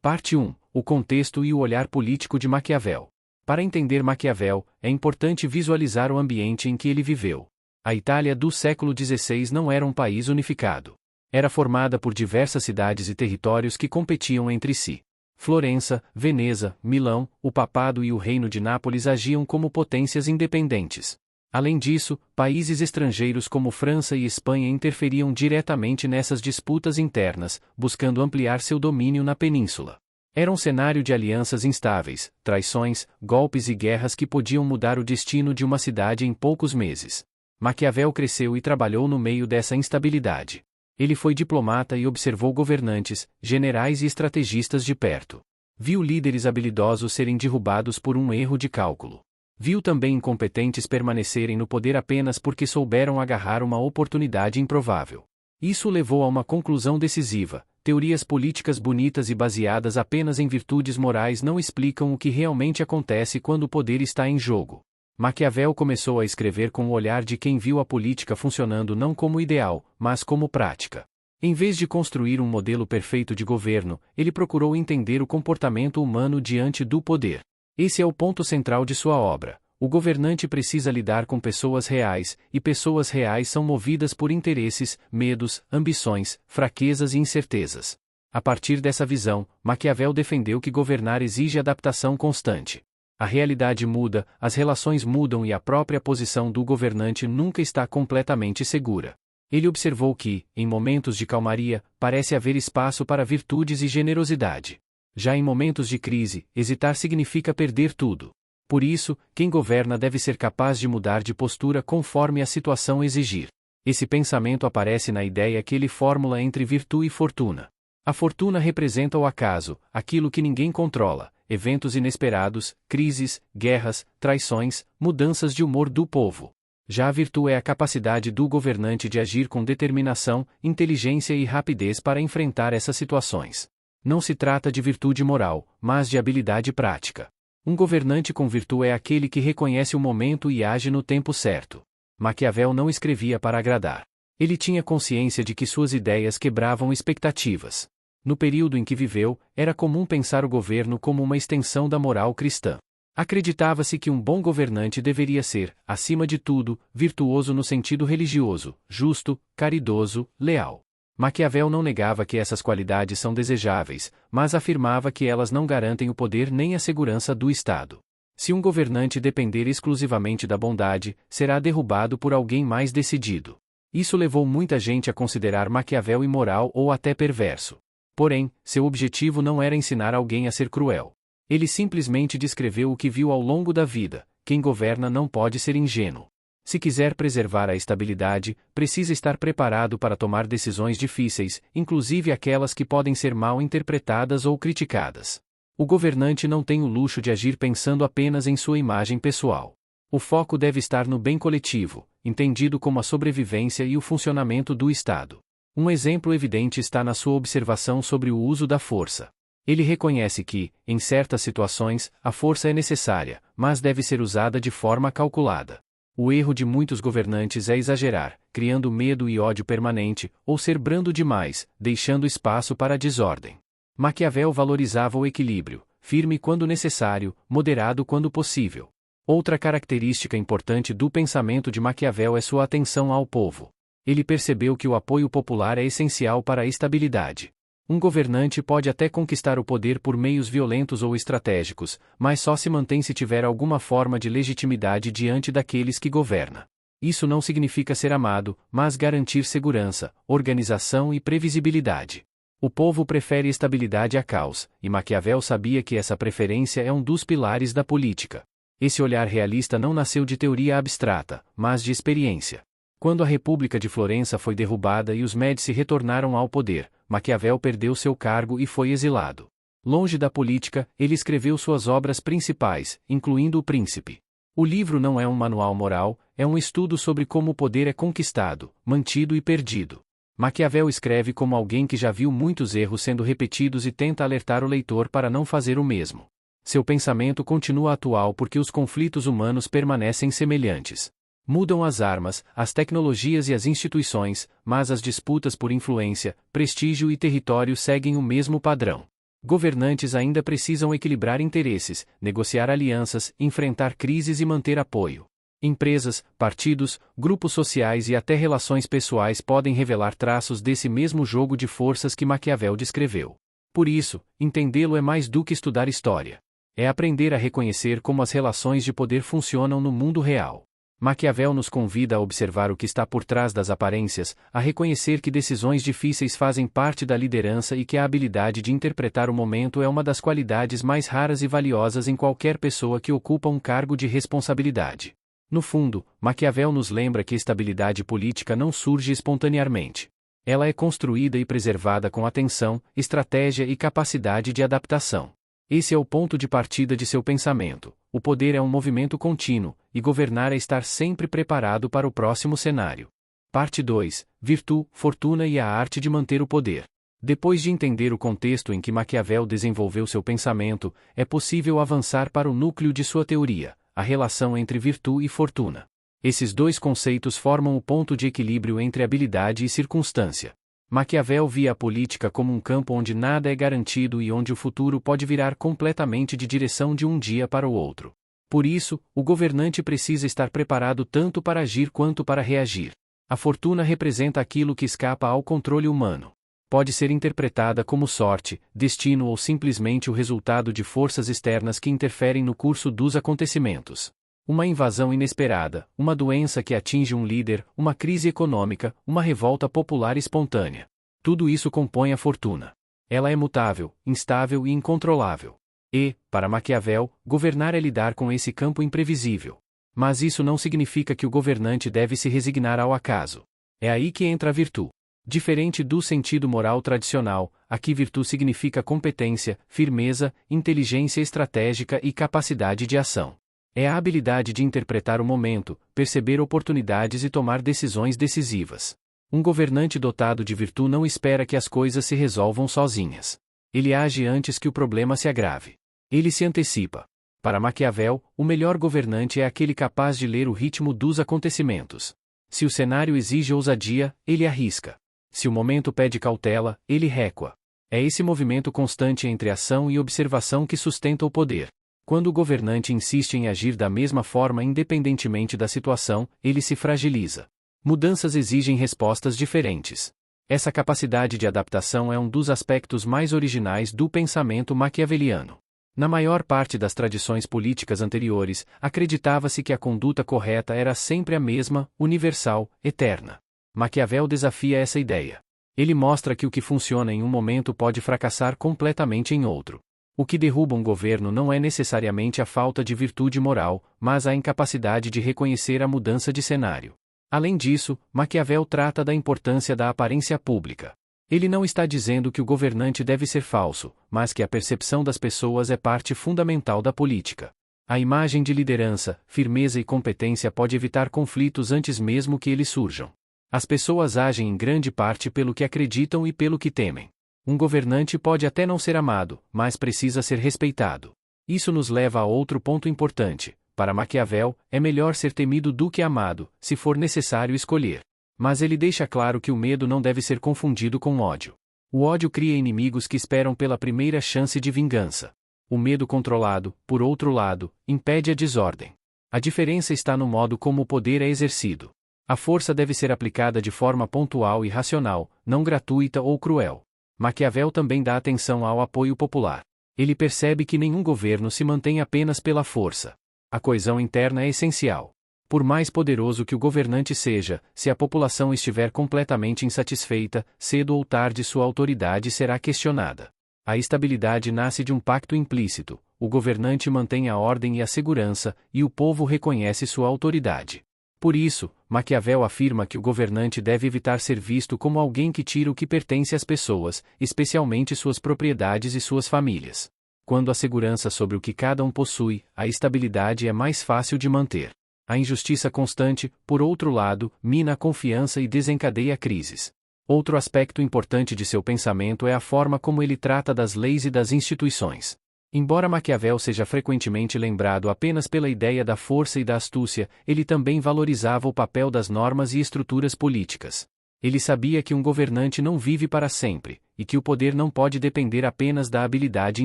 Parte 1. O contexto e o olhar político de Maquiavel. Para entender Maquiavel, é importante visualizar o ambiente em que ele viveu. A Itália do século XVI não era um país unificado. Era formada por diversas cidades e territórios que competiam entre si. Florença, Veneza, Milão, o Papado e o Reino de Nápoles agiam como potências independentes. Além disso, países estrangeiros como França e Espanha interferiam diretamente nessas disputas internas, buscando ampliar seu domínio na península. Era um cenário de alianças instáveis, traições, golpes e guerras que podiam mudar o destino de uma cidade em poucos meses. Maquiavel cresceu e trabalhou no meio dessa instabilidade. Ele foi diplomata e observou governantes, generais e estrategistas de perto. Viu líderes habilidosos serem derrubados por um erro de cálculo. Viu também incompetentes permanecerem no poder apenas porque souberam agarrar uma oportunidade improvável. Isso o levou a uma conclusão decisiva: teorias políticas bonitas e baseadas apenas em virtudes morais não explicam o que realmente acontece quando o poder está em jogo. Maquiavel começou a escrever com o olhar de quem viu a política funcionando não como ideal, mas como prática. Em vez de construir um modelo perfeito de governo, ele procurou entender o comportamento humano diante do poder. Esse é o ponto central de sua obra. O governante precisa lidar com pessoas reais, e pessoas reais são movidas por interesses, medos, ambições, fraquezas e incertezas. A partir dessa visão, Maquiavel defendeu que governar exige adaptação constante. A realidade muda, as relações mudam e a própria posição do governante nunca está completamente segura. Ele observou que, em momentos de calmaria, parece haver espaço para virtudes e generosidade. Já em momentos de crise, hesitar significa perder tudo. Por isso, quem governa deve ser capaz de mudar de postura conforme a situação exigir. Esse pensamento aparece na ideia que ele formula entre virtude e fortuna. A fortuna representa o acaso, aquilo que ninguém controla, eventos inesperados, crises, guerras, traições, mudanças de humor do povo. Já a virtude é a capacidade do governante de agir com determinação, inteligência e rapidez para enfrentar essas situações. Não se trata de virtude moral, mas de habilidade prática. Um governante com virtude é aquele que reconhece o momento e age no tempo certo. Maquiavel não escrevia para agradar. Ele tinha consciência de que suas ideias quebravam expectativas. No período em que viveu, era comum pensar o governo como uma extensão da moral cristã. Acreditava-se que um bom governante deveria ser, acima de tudo, virtuoso no sentido religioso, justo, caridoso, leal. Maquiavel não negava que essas qualidades são desejáveis, mas afirmava que elas não garantem o poder nem a segurança do Estado. Se um governante depender exclusivamente da bondade, será derrubado por alguém mais decidido. Isso levou muita gente a considerar Maquiavel imoral ou até perverso. Porém, seu objetivo não era ensinar alguém a ser cruel. Ele simplesmente descreveu o que viu ao longo da vida: quem governa não pode ser ingênuo. Se quiser preservar a estabilidade, precisa estar preparado para tomar decisões difíceis, inclusive aquelas que podem ser mal interpretadas ou criticadas. O governante não tem o luxo de agir pensando apenas em sua imagem pessoal. O foco deve estar no bem coletivo, entendido como a sobrevivência e o funcionamento do Estado. Um exemplo evidente está na sua observação sobre o uso da força. Ele reconhece que, em certas situações, a força é necessária, mas deve ser usada de forma calculada. O erro de muitos governantes é exagerar, criando medo e ódio permanente, ou ser brando demais, deixando espaço para a desordem. Maquiavel valorizava o equilíbrio, firme quando necessário, moderado quando possível. Outra característica importante do pensamento de Maquiavel é sua atenção ao povo. Ele percebeu que o apoio popular é essencial para a estabilidade. Um governante pode até conquistar o poder por meios violentos ou estratégicos, mas só se mantém se tiver alguma forma de legitimidade diante daqueles que governa. Isso não significa ser amado, mas garantir segurança, organização e previsibilidade. O povo prefere estabilidade a caos, e Maquiavel sabia que essa preferência é um dos pilares da política. Esse olhar realista não nasceu de teoria abstrata, mas de experiência. Quando a República de Florença foi derrubada e os Médici retornaram ao poder, Maquiavel perdeu seu cargo e foi exilado. Longe da política, ele escreveu suas obras principais, incluindo O Príncipe. O livro não é um manual moral, é um estudo sobre como o poder é conquistado, mantido e perdido. Maquiavel escreve como alguém que já viu muitos erros sendo repetidos e tenta alertar o leitor para não fazer o mesmo. Seu pensamento continua atual porque os conflitos humanos permanecem semelhantes. Mudam as armas, as tecnologias e as instituições, mas as disputas por influência, prestígio e território seguem o mesmo padrão. Governantes ainda precisam equilibrar interesses, negociar alianças, enfrentar crises e manter apoio. Empresas, partidos, grupos sociais e até relações pessoais podem revelar traços desse mesmo jogo de forças que Maquiavel descreveu. Por isso, entendê-lo é mais do que estudar história. É aprender a reconhecer como as relações de poder funcionam no mundo real. Maquiavel nos convida a observar o que está por trás das aparências, a reconhecer que decisões difíceis fazem parte da liderança e que a habilidade de interpretar o momento é uma das qualidades mais raras e valiosas em qualquer pessoa que ocupa um cargo de responsabilidade. No fundo, Maquiavel nos lembra que estabilidade política não surge espontaneamente. Ela é construída e preservada com atenção, estratégia e capacidade de adaptação. Esse é o ponto de partida de seu pensamento. O poder é um movimento contínuo, e governar é estar sempre preparado para o próximo cenário. Parte 2. Virtude, fortuna e a arte de manter o poder. Depois de entender o contexto em que Maquiavel desenvolveu seu pensamento, é possível avançar para o núcleo de sua teoria, a relação entre virtude e fortuna. Esses dois conceitos formam o ponto de equilíbrio entre habilidade e circunstância. Maquiavel via a política como um campo onde nada é garantido e onde o futuro pode virar completamente de direção de um dia para o outro. Por isso, o governante precisa estar preparado tanto para agir quanto para reagir. A fortuna representa aquilo que escapa ao controle humano. Pode ser interpretada como sorte, destino ou simplesmente o resultado de forças externas que interferem no curso dos acontecimentos. Uma invasão inesperada, uma doença que atinge um líder, uma crise econômica, uma revolta popular espontânea. Tudo isso compõe a fortuna. Ela é mutável, instável e incontrolável. E, para Maquiavel, governar é lidar com esse campo imprevisível. Mas isso não significa que o governante deve se resignar ao acaso. É aí que entra a virtude. Diferente do sentido moral tradicional, aqui virtude significa competência, firmeza, inteligência estratégica e capacidade de ação. É a habilidade de interpretar o momento, perceber oportunidades e tomar decisões decisivas. Um governante dotado de virtude não espera que as coisas se resolvam sozinhas. Ele age antes que o problema se agrave. Ele se antecipa. Para Maquiavel, o melhor governante é aquele capaz de ler o ritmo dos acontecimentos. Se o cenário exige ousadia, ele arrisca. Se o momento pede cautela, ele recua. É esse movimento constante entre ação e observação que sustenta o poder. Quando o governante insiste em agir da mesma forma independentemente da situação, ele se fragiliza. Mudanças exigem respostas diferentes. Essa capacidade de adaptação é um dos aspectos mais originais do pensamento maquiaveliano. Na maior parte das tradições políticas anteriores, acreditava-se que a conduta correta era sempre a mesma, universal, eterna. Maquiavel desafia essa ideia. Ele mostra que o que funciona em um momento pode fracassar completamente em outro. O que derruba um governo não é necessariamente a falta de virtude moral, mas a incapacidade de reconhecer a mudança de cenário. Além disso, Maquiavel trata da importância da aparência pública. Ele não está dizendo que o governante deve ser falso, mas que a percepção das pessoas é parte fundamental da política. A imagem de liderança, firmeza e competência pode evitar conflitos antes mesmo que eles surjam. As pessoas agem em grande parte pelo que acreditam e pelo que temem. Um governante pode até não ser amado, mas precisa ser respeitado. Isso nos leva a outro ponto importante. Para Maquiavel, é melhor ser temido do que amado, se for necessário escolher. Mas ele deixa claro que o medo não deve ser confundido com ódio. O ódio cria inimigos que esperam pela primeira chance de vingança. O medo controlado, por outro lado, impede a desordem. A diferença está no modo como o poder é exercido. A força deve ser aplicada de forma pontual e racional, não gratuita ou cruel. Maquiavel também dá atenção ao apoio popular. Ele percebe que nenhum governo se mantém apenas pela força. A coesão interna é essencial. Por mais poderoso que o governante seja, se a população estiver completamente insatisfeita, cedo ou tarde sua autoridade será questionada. A estabilidade nasce de um pacto implícito. O governante mantém a ordem e a segurança, e o povo reconhece sua autoridade. Por isso, Maquiavel afirma que o governante deve evitar ser visto como alguém que tira o que pertence às pessoas, especialmente suas propriedades e suas famílias. Quando há segurança sobre o que cada um possui, a estabilidade é mais fácil de manter. A injustiça constante, por outro lado, mina a confiança e desencadeia crises. Outro aspecto importante de seu pensamento é a forma como ele trata das leis e das instituições. Embora Maquiavel seja frequentemente lembrado apenas pela ideia da força e da astúcia, ele também valorizava o papel das normas e estruturas políticas. Ele sabia que um governante não vive para sempre, e que o poder não pode depender apenas da habilidade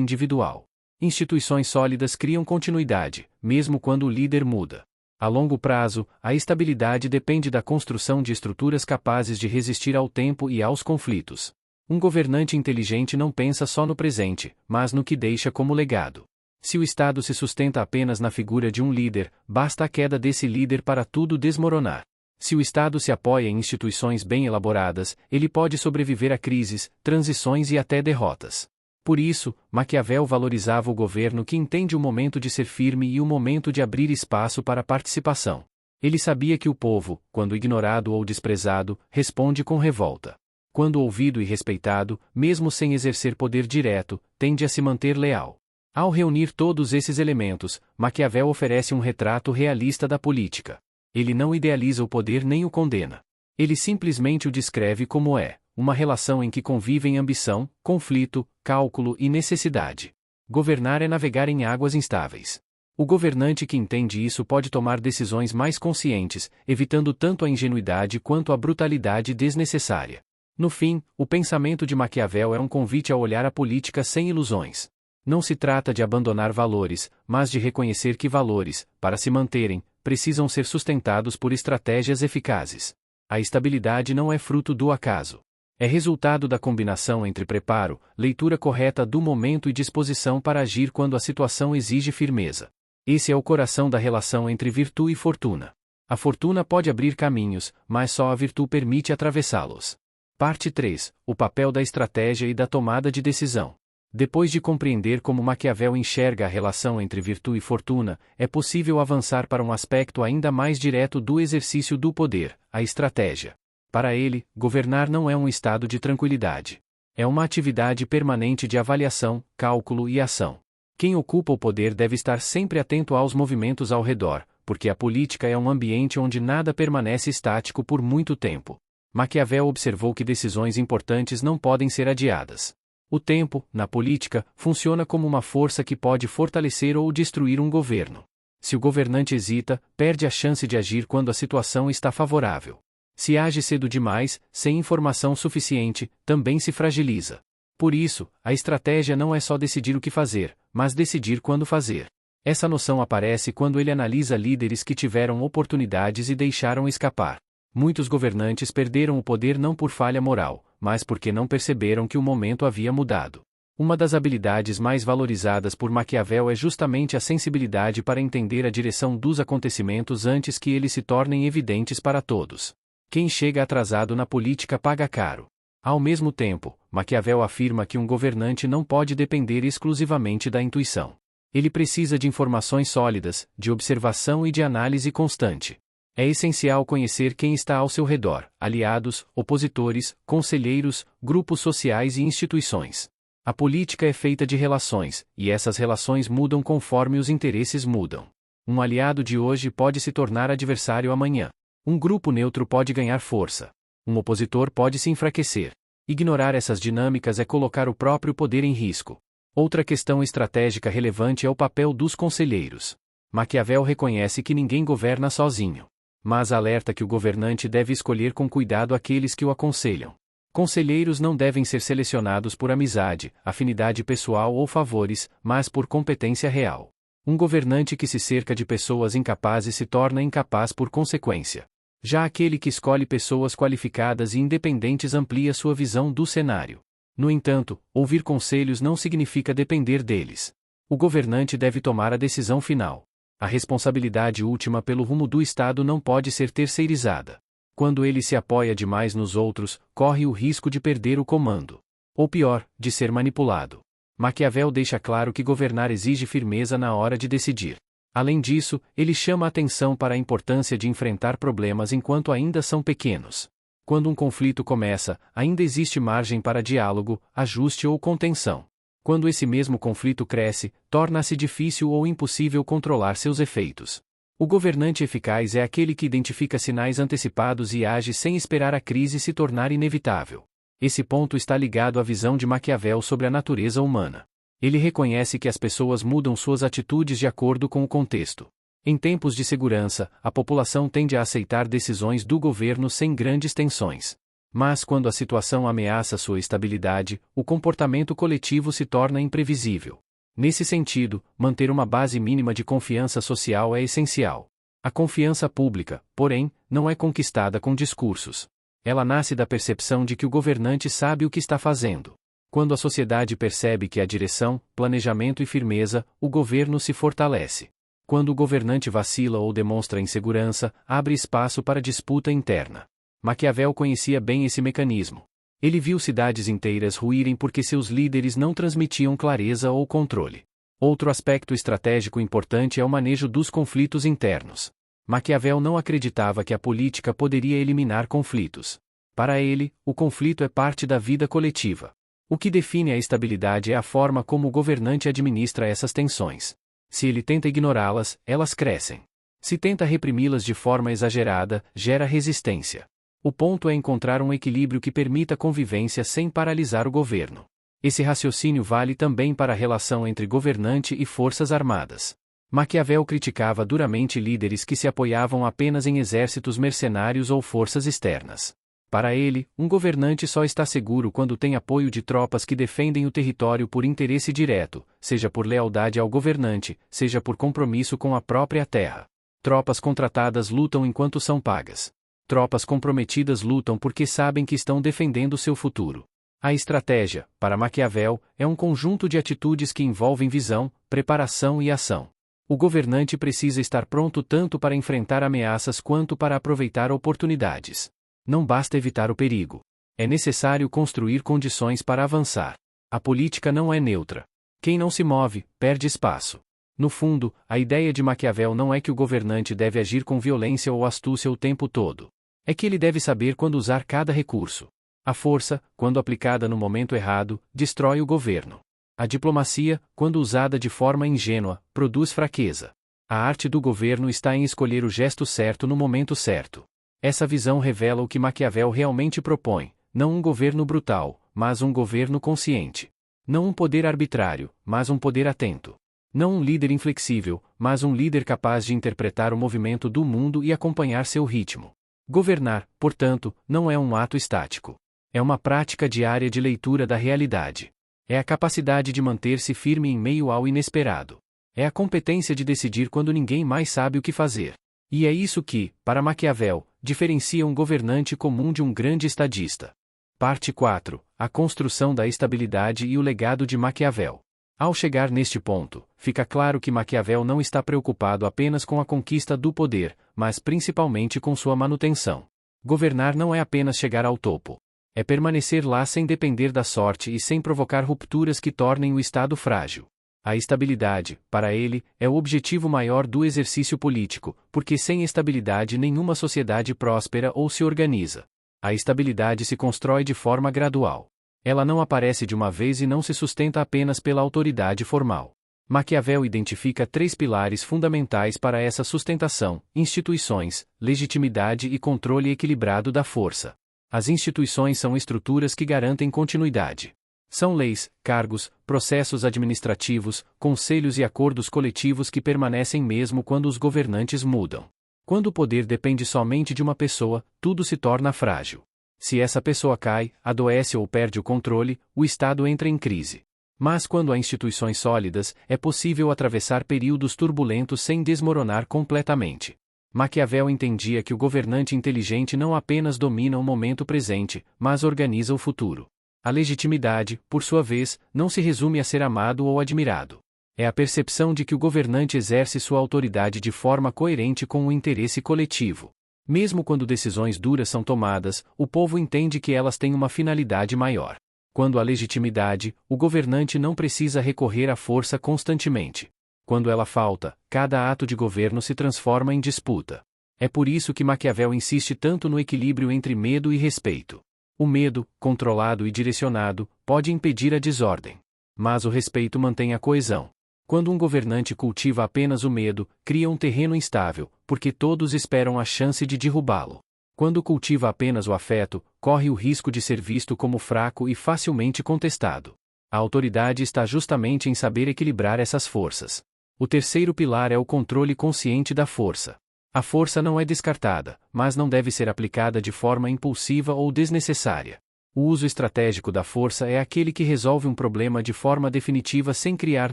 individual. Instituições sólidas criam continuidade, mesmo quando o líder muda. A longo prazo, a estabilidade depende da construção de estruturas capazes de resistir ao tempo e aos conflitos. Um governante inteligente não pensa só no presente, mas no que deixa como legado. Se o Estado se sustenta apenas na figura de um líder, basta a queda desse líder para tudo desmoronar. Se o Estado se apoia em instituições bem elaboradas, ele pode sobreviver a crises, transições e até derrotas. Por isso, Maquiavel valorizava o governo que entende o momento de ser firme e o momento de abrir espaço para a participação. Ele sabia que o povo, quando ignorado ou desprezado, responde com revolta. Quando ouvido e respeitado, mesmo sem exercer poder direto, tende a se manter leal. Ao reunir todos esses elementos, Maquiavel oferece um retrato realista da política. Ele não idealiza o poder nem o condena. Ele simplesmente o descreve como é, uma relação em que convivem ambição, conflito, cálculo e necessidade. Governar é navegar em águas instáveis. O governante que entende isso pode tomar decisões mais conscientes, evitando tanto a ingenuidade quanto a brutalidade desnecessária. No fim, o pensamento de Maquiavel é um convite a olhar a política sem ilusões. Não se trata de abandonar valores, mas de reconhecer que valores, para se manterem, precisam ser sustentados por estratégias eficazes. A estabilidade não é fruto do acaso. É resultado da combinação entre preparo, leitura correta do momento e disposição para agir quando a situação exige firmeza. Esse é o coração da relação entre virtude e fortuna. A fortuna pode abrir caminhos, mas só a virtude permite atravessá-los. Parte 3. O papel da estratégia e da tomada de decisão. Depois de compreender como Maquiavel enxerga a relação entre virtude e fortuna, é possível avançar para um aspecto ainda mais direto do exercício do poder, a estratégia. Para ele, governar não é um estado de tranquilidade. É uma atividade permanente de avaliação, cálculo e ação. Quem ocupa o poder deve estar sempre atento aos movimentos ao redor, porque a política é um ambiente onde nada permanece estático por muito tempo. Maquiavel observou que decisões importantes não podem ser adiadas. O tempo, na política, funciona como uma força que pode fortalecer ou destruir um governo. Se o governante hesita, perde a chance de agir quando a situação está favorável. Se age cedo demais, sem informação suficiente, também se fragiliza. Por isso, a estratégia não é só decidir o que fazer, mas decidir quando fazer. Essa noção aparece quando ele analisa líderes que tiveram oportunidades e deixaram escapar. Muitos governantes perderam o poder não por falha moral, mas porque não perceberam que o momento havia mudado. Uma das habilidades mais valorizadas por Maquiavel é justamente a sensibilidade para entender a direção dos acontecimentos antes que eles se tornem evidentes para todos. Quem chega atrasado na política paga caro. Ao mesmo tempo, Maquiavel afirma que um governante não pode depender exclusivamente da intuição. Ele precisa de informações sólidas, de observação e de análise constante. É essencial conhecer quem está ao seu redor, aliados, opositores, conselheiros, grupos sociais e instituições. A política é feita de relações, e essas relações mudam conforme os interesses mudam. Um aliado de hoje pode se tornar adversário amanhã. Um grupo neutro pode ganhar força. Um opositor pode se enfraquecer. Ignorar essas dinâmicas é colocar o próprio poder em risco. Outra questão estratégica relevante é o papel dos conselheiros. Maquiavel reconhece que ninguém governa sozinho. Mas alerta que o governante deve escolher com cuidado aqueles que o aconselham. Conselheiros não devem ser selecionados por amizade, afinidade pessoal ou favores, mas por competência real. Um governante que se cerca de pessoas incapazes se torna incapaz por consequência. Já aquele que escolhe pessoas qualificadas e independentes amplia sua visão do cenário. No entanto, ouvir conselhos não significa depender deles. O governante deve tomar a decisão final. A responsabilidade última pelo rumo do Estado não pode ser terceirizada. Quando ele se apoia demais nos outros, corre o risco de perder o comando. Ou pior, de ser manipulado. Maquiavel deixa claro que governar exige firmeza na hora de decidir. Além disso, ele chama a atenção para a importância de enfrentar problemas enquanto ainda são pequenos. Quando um conflito começa, ainda existe margem para diálogo, ajuste ou contenção. Quando esse mesmo conflito cresce, torna-se difícil ou impossível controlar seus efeitos. O governante eficaz é aquele que identifica sinais antecipados e age sem esperar a crise se tornar inevitável. Esse ponto está ligado à visão de Maquiavel sobre a natureza humana. Ele reconhece que as pessoas mudam suas atitudes de acordo com o contexto. Em tempos de segurança, a população tende a aceitar decisões do governo sem grandes tensões. Mas quando a situação ameaça sua estabilidade, o comportamento coletivo se torna imprevisível. Nesse sentido, manter uma base mínima de confiança social é essencial. A confiança pública, porém, não é conquistada com discursos. Ela nasce da percepção de que o governante sabe o que está fazendo. Quando a sociedade percebe que há direção, planejamento e firmeza, o governo se fortalece. Quando o governante vacila ou demonstra insegurança, abre espaço para disputa interna. Maquiavel conhecia bem esse mecanismo. Ele viu cidades inteiras ruírem porque seus líderes não transmitiam clareza ou controle. Outro aspecto estratégico importante é o manejo dos conflitos internos. Maquiavel não acreditava que a política poderia eliminar conflitos. Para ele, o conflito é parte da vida coletiva. O que define a estabilidade é a forma como o governante administra essas tensões. Se ele tenta ignorá-las, elas crescem. Se tenta reprimi-las de forma exagerada, gera resistência. O ponto é encontrar um equilíbrio que permita convivência sem paralisar o governo. Esse raciocínio vale também para a relação entre governante e forças armadas. Maquiavel criticava duramente líderes que se apoiavam apenas em exércitos mercenários ou forças externas. Para ele, um governante só está seguro quando tem apoio de tropas que defendem o território por interesse direto, seja por lealdade ao governante, seja por compromisso com a própria terra. Tropas contratadas lutam enquanto são pagas. Tropas comprometidas lutam porque sabem que estão defendendo seu futuro. A estratégia, para Maquiavel, é um conjunto de atitudes que envolvem visão, preparação e ação. O governante precisa estar pronto tanto para enfrentar ameaças quanto para aproveitar oportunidades. Não basta evitar o perigo. É necessário construir condições para avançar. A política não é neutra. Quem não se move, perde espaço. No fundo, a ideia de Maquiavel não é que o governante deve agir com violência ou astúcia o tempo todo. É que ele deve saber quando usar cada recurso. A força, quando aplicada no momento errado, destrói o governo. A diplomacia, quando usada de forma ingênua, produz fraqueza. A arte do governo está em escolher o gesto certo no momento certo. Essa visão revela o que Maquiavel realmente propõe, não um governo brutal, mas um governo consciente. Não um poder arbitrário, mas um poder atento. Não um líder inflexível, mas um líder capaz de interpretar o movimento do mundo e acompanhar seu ritmo. Governar, portanto, não é um ato estático. É uma prática diária de leitura da realidade. É a capacidade de manter-se firme em meio ao inesperado. É a competência de decidir quando ninguém mais sabe o que fazer. E é isso que, para Maquiavel, diferencia um governante comum de um grande estadista. Parte 4. A construção da estabilidade e o legado de Maquiavel. Ao chegar neste ponto, fica claro que Maquiavel não está preocupado apenas com a conquista do poder, mas principalmente com sua manutenção. Governar não é apenas chegar ao topo. É permanecer lá sem depender da sorte e sem provocar rupturas que tornem o Estado frágil. A estabilidade, para ele, é o objetivo maior do exercício político, porque sem estabilidade nenhuma sociedade próspera ou se organiza. A estabilidade se constrói de forma gradual. Ela não aparece de uma vez e não se sustenta apenas pela autoridade formal. Maquiavel identifica 3 pilares fundamentais para essa sustentação: instituições, legitimidade e controle equilibrado da força. As instituições são estruturas que garantem continuidade. São leis, cargos, processos administrativos, conselhos e acordos coletivos que permanecem mesmo quando os governantes mudam. Quando o poder depende somente de uma pessoa, tudo se torna frágil. Se essa pessoa cai, adoece ou perde o controle, o Estado entra em crise. Mas quando há instituições sólidas, é possível atravessar períodos turbulentos sem desmoronar completamente. Maquiavel entendia que o governante inteligente não apenas domina o momento presente, mas organiza o futuro. A legitimidade, por sua vez, não se resume a ser amado ou admirado. É a percepção de que o governante exerce sua autoridade de forma coerente com o interesse coletivo. Mesmo quando decisões duras são tomadas, o povo entende que elas têm uma finalidade maior. Quando há legitimidade, o governante não precisa recorrer à força constantemente. Quando ela falta, cada ato de governo se transforma em disputa. É por isso que Maquiavel insiste tanto no equilíbrio entre medo e respeito. O medo, controlado e direcionado, pode impedir a desordem. Mas o respeito mantém a coesão. Quando um governante cultiva apenas o medo, cria um terreno instável, porque todos esperam a chance de derrubá-lo. Quando cultiva apenas o afeto, corre o risco de ser visto como fraco e facilmente contestado. A autoridade está justamente em saber equilibrar essas forças. O terceiro pilar é o controle consciente da força. A força não é descartada, mas não deve ser aplicada de forma impulsiva ou desnecessária. O uso estratégico da força é aquele que resolve um problema de forma definitiva sem criar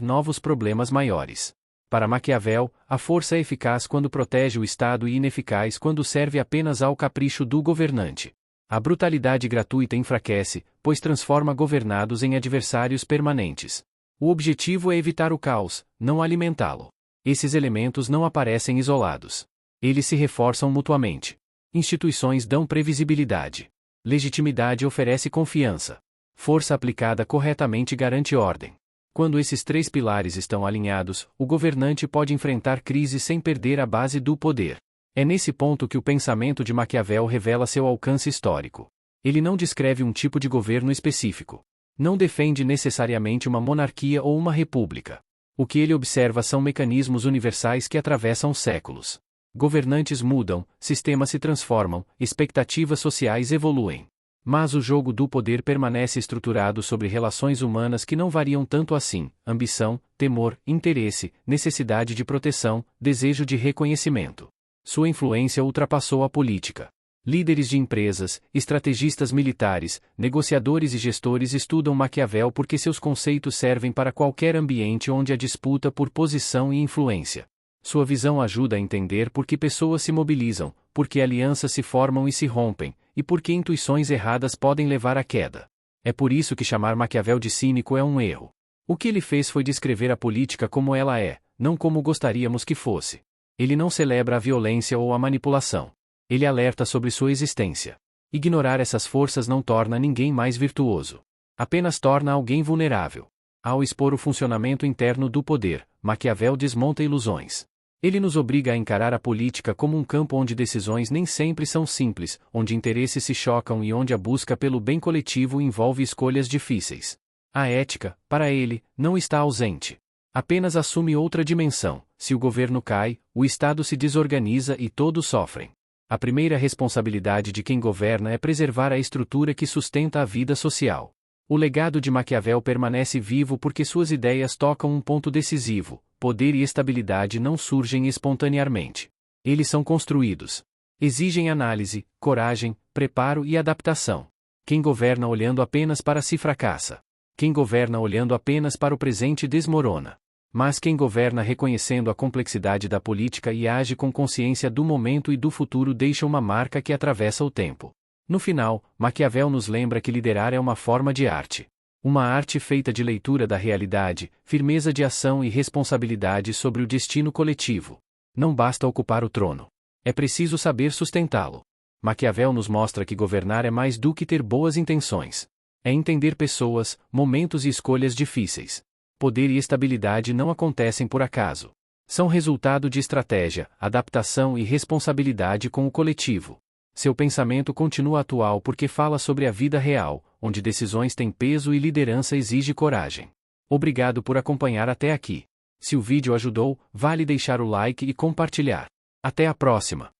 novos problemas maiores. Para Maquiavel, a força é eficaz quando protege o Estado e ineficaz quando serve apenas ao capricho do governante. A brutalidade gratuita enfraquece, pois transforma governados em adversários permanentes. O objetivo é evitar o caos, não alimentá-lo. Esses elementos não aparecem isolados. Eles se reforçam mutuamente. Instituições dão previsibilidade. Legitimidade oferece confiança. Força aplicada corretamente garante ordem. Quando esses três pilares estão alinhados, o governante pode enfrentar crise sem perder a base do poder. É nesse ponto que o pensamento de Maquiavel revela seu alcance histórico. Ele não descreve um tipo de governo específico. Não defende necessariamente uma monarquia ou uma república. O que ele observa são mecanismos universais que atravessam séculos. Governantes mudam, sistemas se transformam, expectativas sociais evoluem. Mas o jogo do poder permanece estruturado sobre relações humanas que não variam tanto assim: ambição, temor, interesse, necessidade de proteção, desejo de reconhecimento. Sua influência ultrapassou a política. Líderes de empresas, estrategistas militares, negociadores e gestores estudam Maquiavel porque seus conceitos servem para qualquer ambiente onde há disputa por posição e influência. Sua visão ajuda a entender por que pessoas se mobilizam, por que alianças se formam e se rompem, e por que intuições erradas podem levar à queda. É por isso que chamar Maquiavel de cínico é um erro. O que ele fez foi descrever a política como ela é, não como gostaríamos que fosse. Ele não celebra a violência ou a manipulação. Ele alerta sobre sua existência. Ignorar essas forças não torna ninguém mais virtuoso. Apenas torna alguém vulnerável. Ao expor o funcionamento interno do poder, Maquiavel desmonta ilusões. Ele nos obriga a encarar a política como um campo onde decisões nem sempre são simples, onde interesses se chocam e onde a busca pelo bem coletivo envolve escolhas difíceis. A ética, para ele, não está ausente. Apenas assume outra dimensão. Se o governo cai, o Estado se desorganiza e todos sofrem. A primeira responsabilidade de quem governa é preservar a estrutura que sustenta a vida social. O legado de Maquiavel permanece vivo porque suas ideias tocam um ponto decisivo: poder e estabilidade não surgem espontaneamente. Eles são construídos. Exigem análise, coragem, preparo e adaptação. Quem governa olhando apenas para si fracassa. Quem governa olhando apenas para o presente desmorona. Mas quem governa reconhecendo a complexidade da política e age com consciência do momento e do futuro deixa uma marca que atravessa o tempo. No final, Maquiavel nos lembra que liderar é uma forma de arte. Uma arte feita de leitura da realidade, firmeza de ação e responsabilidade sobre o destino coletivo. Não basta ocupar o trono. É preciso saber sustentá-lo. Maquiavel nos mostra que governar é mais do que ter boas intenções. É entender pessoas, momentos e escolhas difíceis. Poder e estabilidade não acontecem por acaso. São resultado de estratégia, adaptação e responsabilidade com o coletivo. Seu pensamento continua atual porque fala sobre a vida real, onde decisões têm peso e liderança exige coragem. Obrigado por acompanhar até aqui. Se o vídeo ajudou, vale deixar o like e compartilhar. Até a próxima!